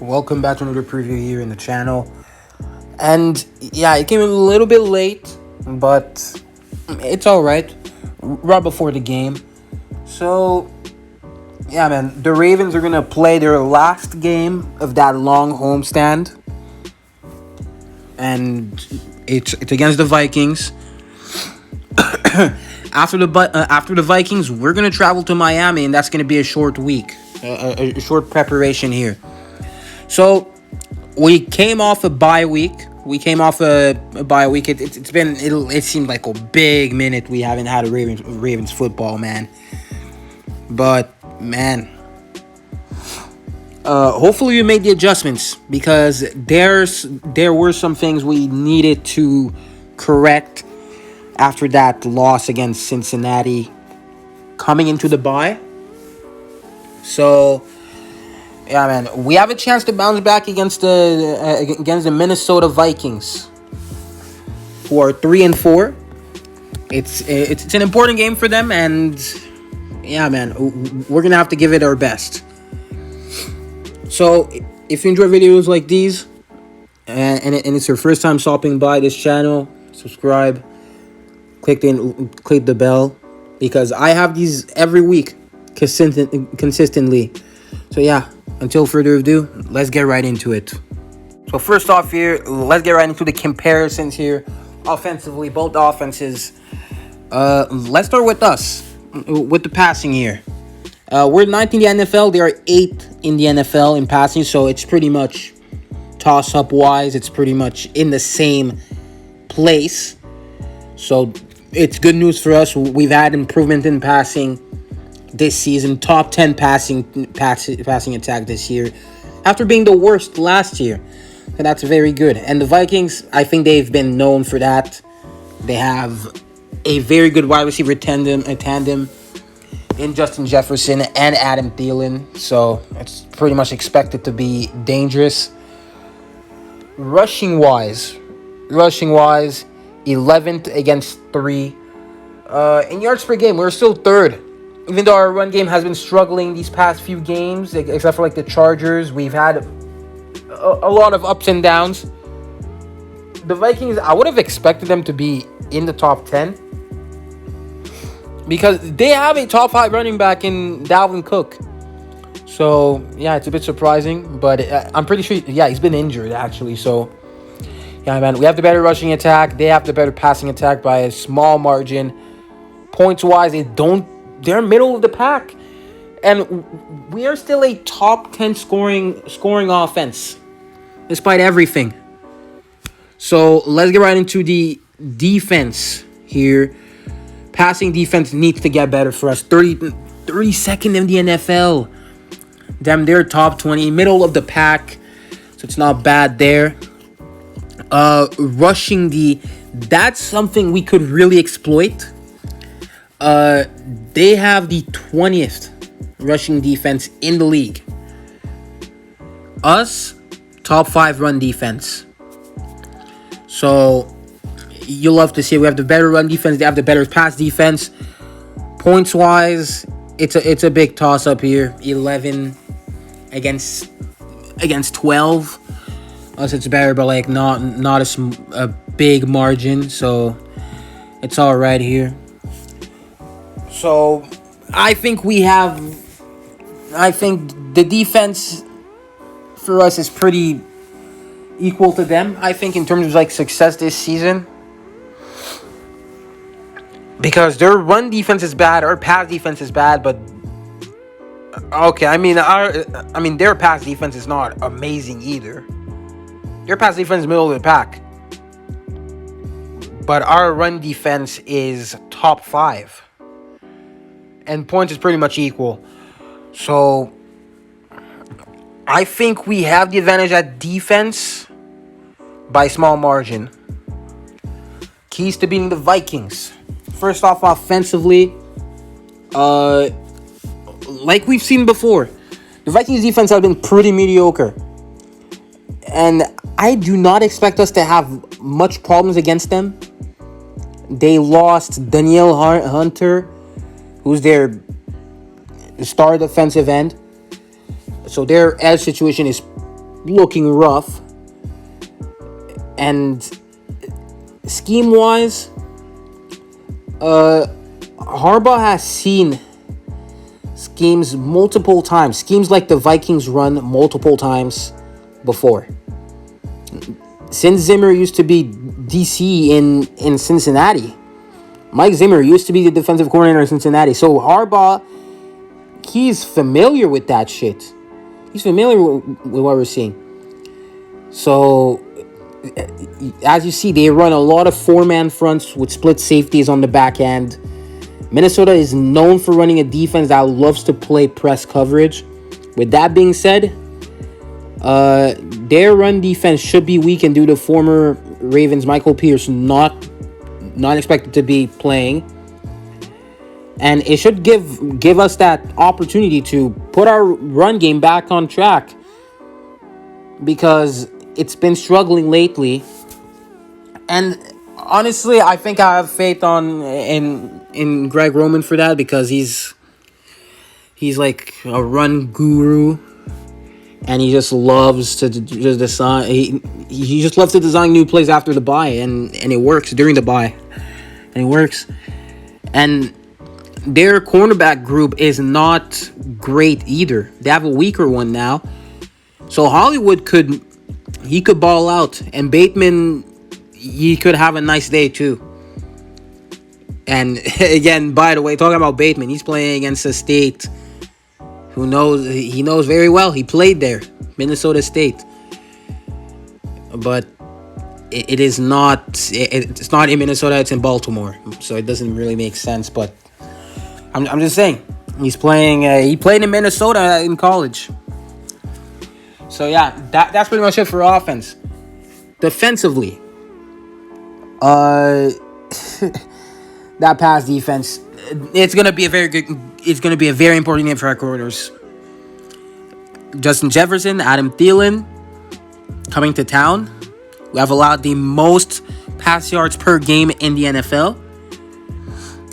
Welcome back to another preview here in the channel. And yeah, it came a little bit late, but it's alright. Right before the game. So, yeah, man, the Ravens are going to play their last game of that long homestand. And it's against the Vikings. After the Vikings, we're going to travel to Miami, and that's going to be a short week. A short preparation here. So, we came off a bye week. It seemed like a big minute we haven't had a Ravens football, man. But, man, hopefully you made the adjustments, because there were some things we needed to correct after that loss against Cincinnati coming into the bye. So, yeah, man, we have a chance to bounce back against the Minnesota Vikings, who are 3-4. It's an important game for them, and yeah, man, we're gonna have to give it our best. So, if you enjoy videos like these, and it's your first time stopping by this channel, subscribe, click the bell, because I have these every week consistently. So yeah, until further ado, let's get right into it. So first off here, let's get right into the comparisons here. Offensively, both offenses. Let's start with us, with the passing here. We're 9th in the NFL. They are 8th in the NFL in passing, so it's pretty much toss-up wise. It's pretty much in the same place. So it's good news for us. We've had improvement in passing this season. Top 10 passing attack this year, after being the worst last year. So that's very good. And the Vikings, I think they've been known for that. They have a very good wide receiver tandem in Justin Jefferson and Adam Thielen. So it's pretty much expected to be dangerous. Rushing wise, 11th against 3. In yards per game, we're still 3rd. Even though our run game has been struggling these past few games, except for like the Chargers, we've had a lot of ups and downs. The Vikings, I would have expected them to be in the top 10, because they have a top 5 running back in Dalvin Cook. So, yeah, it's a bit surprising, but I'm pretty sure, yeah, he's been injured, actually. So, yeah, man, we have the better rushing attack. They have the better passing attack by a small margin. Points-wise, they're middle of the pack. And we are still a top 10 scoring offense, despite everything. So, let's get right into the defense here. Passing defense needs to get better for us. 32nd in the NFL. Damn, they're top 20, middle of the pack. So it's not bad there. Rushing that's something we could really exploit. They have the 20th rushing defense in the league. Us, top 5 run defense. So you'll love to see we have the better run defense. They have the better pass defense. Points wise, it's a big toss up here. 11 against 12. Us, it's better, but like not a big margin. So it's all right here. So I think the defense for us is pretty equal to them. I think in terms of like success this season, because their run defense is bad, our pass defense is bad, but okay, I mean their pass defense is not amazing either. Their pass defense is middle of the pack, but our run defense is top 5. And points is pretty much equal. So I think we have the advantage at defense by a small margin. Keys to beating the Vikings. First off, offensively, like we've seen before, the Vikings defense has been pretty mediocre. And I do not expect us to have much problems against them. They lost Danielle Hunter, who's their star defensive end. So their edge situation is looking rough. And scheme-wise, Harbaugh has seen schemes multiple times. Schemes like the Vikings run multiple times before. Since Zimmer used to be DC in Cincinnati. Mike Zimmer used to be the defensive coordinator in Cincinnati. So Harbaugh, he's familiar with that shit. He's familiar with what we're seeing. So, as you see, they run a lot of four-man fronts with split safeties on the back end. Minnesota is known for running a defense that loves to play press coverage. With that being said, their run defense should be weakened due to former Ravens Michael Pierce not expected to be playing. And it should give us that opportunity to put our run game back on track, because it's been struggling lately. And honestly, I think I have faith in Greg Roman for that, because he's like a run guru, and he just loves to just design. He just loves to design new plays after the bye, and it works during the bye, and it works. And their cornerback group is not great either. They have a weaker one now. So Hollywood could ball out, and Bateman, he could have a nice day too. And again, by the way, talking about Bateman, he's playing against a State who knows very well. He played there, Minnesota State. But it's not in Minnesota, it's in Baltimore. So it doesn't really make sense, but I'm just saying, he's playing. He played in Minnesota in college. So yeah, that's pretty much it for offense. Defensively, that pass defense, it's gonna be a very important game for our corners. Justin Jefferson, Adam Thielen coming to town. We have allowed the most pass yards per game in the NFL.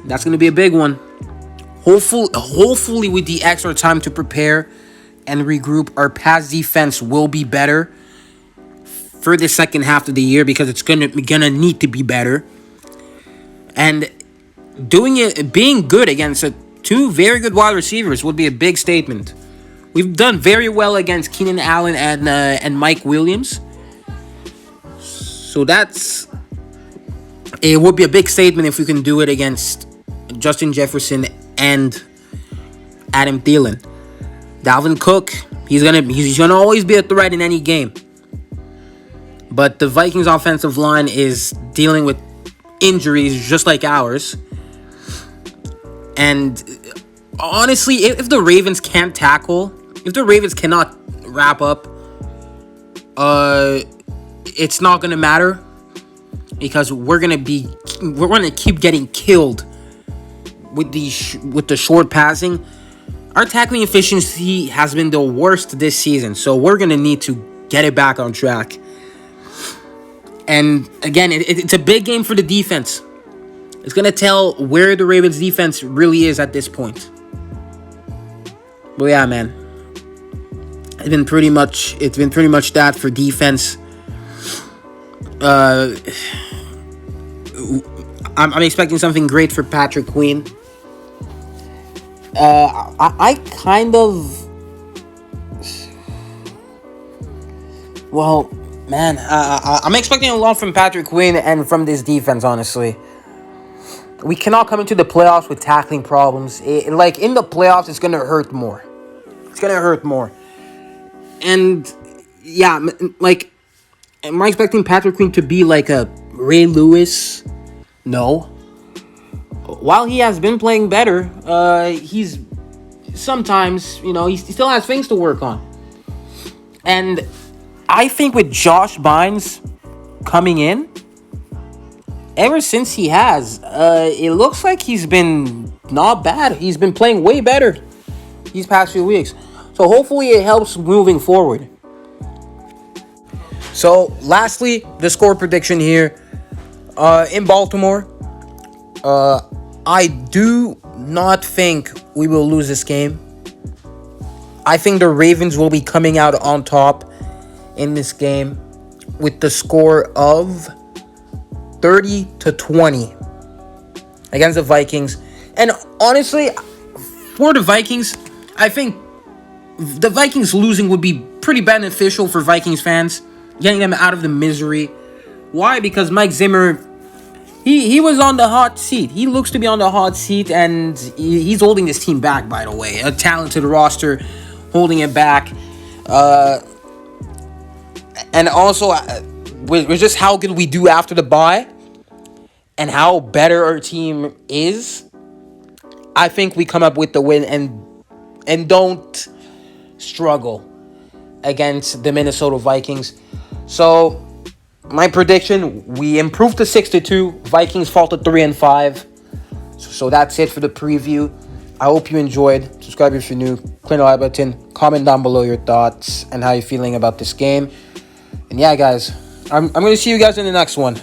That's gonna be a big one. Hopefully, with the extra time to prepare and regroup, our pass defense will be better for the second half of the year, because it's gonna need to be better. And being good against two very good wide receivers would be a big statement. We've done very well against Keenan Allen and Mike Williams, so it would be a big statement if we can do it against Justin Jefferson and Adam Thielen. Dalvin Cook, he's gonna always be a threat in any game. But the Vikings offensive line is dealing with injuries just like ours. And honestly, if the Ravens can't tackle, if the Ravens cannot wrap up, it's not gonna matter, because we're gonna keep getting killed with the short passing. Our tackling efficiency has been the worst this season, so we're gonna need to get it back on track. And again, it's a big game for the defense. It's gonna tell where the Ravens defense really is at this point. But yeah, man, it's been pretty much that for defense. I'm expecting something great for Patrick Queen. I kind of... Well, man, I'm expecting a lot from Patrick Queen and from this defense, honestly. We cannot come into the playoffs with tackling problems. In the playoffs, it's going to hurt more. It's going to hurt more. And, yeah, am I expecting Patrick Queen to be like a Ray Lewis? No. While he has been playing better, he's sometimes, he still has things to work on. And I think with Josh Bynes coming in, ever since he has, it looks like he's been not bad. He's been playing way better these past few weeks. So hopefully it helps moving forward. So lastly, the score prediction here. In Baltimore, I do not think we will lose this game. I think the Ravens will be coming out on top. in this game with the score of 30-20 against the Vikings. And honestly, for the Vikings, I think the Vikings losing would be pretty beneficial for Vikings fans, getting them out of the misery. Why? Because Mike Zimmer, he was on the hot seat. He looks to be on the hot seat, and he's holding this team back, by the way. A talented roster holding it back. And also, with just how good we do after the bye and how better our team is, I think we come up with the win and don't struggle against the Minnesota Vikings. So my prediction, we improved to 6-2. Vikings fall to 3-5. So that's it for the preview. I hope you enjoyed. Subscribe if you're new. Click the like button. Comment down below your thoughts and how you're feeling about this game. And yeah, guys, I'm going to see you guys in the next one.